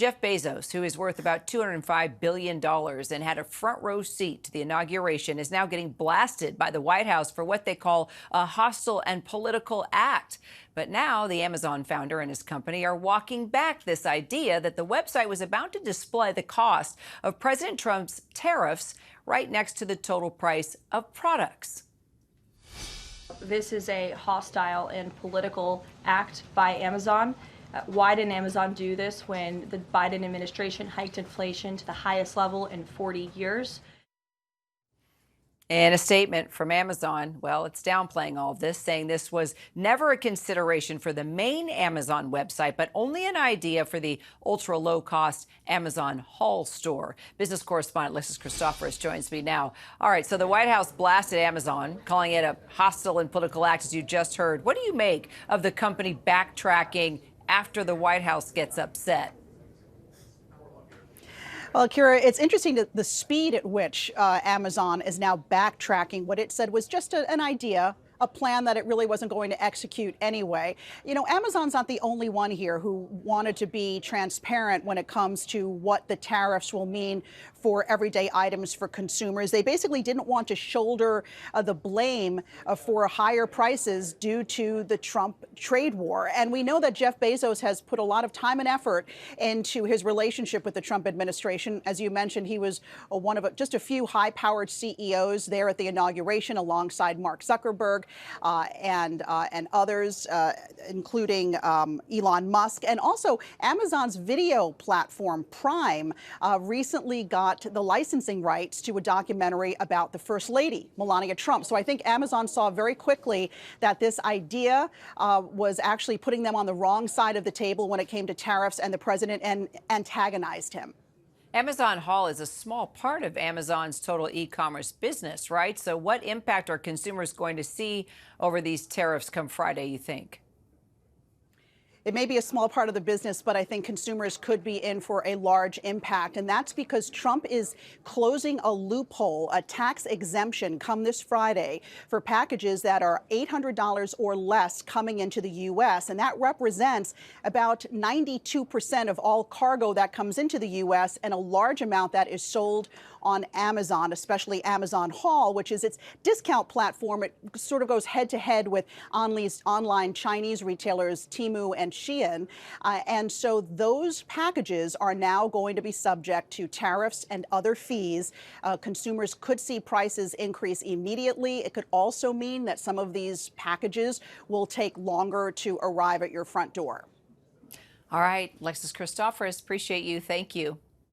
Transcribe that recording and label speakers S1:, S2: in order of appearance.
S1: Jeff Bezos, who is worth about $205 billion and had a front row seat to the inauguration, is now getting blasted by the White House for what they call a hostile and political act. But now the Amazon founder and his company are walking back this idea that the website was about to display the cost of President Trump's tariffs right next to the total price of products.
S2: This is a hostile and political act by Amazon. Why didn't Amazon do this when the Biden administration hiked inflation to the highest level in 40 years?
S1: In a statement from Amazon, well, it's downplaying all of this, saying this was never a consideration for the main Amazon website, but only an idea for the ultra-low-cost Amazon Hall store. Business correspondent Alexis Christoforous joins me now. All right, so the White House blasted Amazon, calling it a hostile and political act, as you just heard. What do you make of the company backtracking after the White House gets upset?
S3: Well, Kira, it's interesting the speed at which Amazon is now backtracking what it said was just an idea, a plan that it really wasn't going to execute anyway. You know, Amazon's not the only one here who wanted to be transparent when it comes to what the tariffs will mean for everyday items for consumers. They basically didn't want to shoulder the blame for higher prices due to the Trump trade war. And we know that Jeff Bezos has put a lot of time and effort into his relationship with the Trump administration. As you mentioned, he was one of just a few high-powered CEOs there at the inauguration alongside Mark Zuckerberg and others, including Elon Musk. And also Amazon's video platform, Prime, recently got the licensing rights to a documentary about the First Lady, Melania Trump. So I think Amazon saw very quickly that this idea was actually putting them on the wrong side of the table when it came to tariffs, and the president antagonized him.
S1: Amazon Hall is a small part of Amazon's total e-commerce business, right? So what impact are consumers going to see over these tariffs come Friday, you think?
S3: It may be a small part of the business, but I think consumers could be in for a large impact. And that's because Trump is closing a loophole, a tax exemption come this Friday for packages that are $800 or less coming into the U.S. And that represents about 92% of all cargo that comes into the U.S. and a large amount that is sold on Amazon, especially Amazon Hall, which is its discount platform. It sort of goes head to head with online Chinese retailers, Temu and Shein. And so those packages are now going to be subject to tariffs and other fees. Consumers could see prices increase immediately. It could also mean that some of these packages will take longer to arrive at your front door.
S1: All right, Alexis Christoforous, appreciate you. Thank you.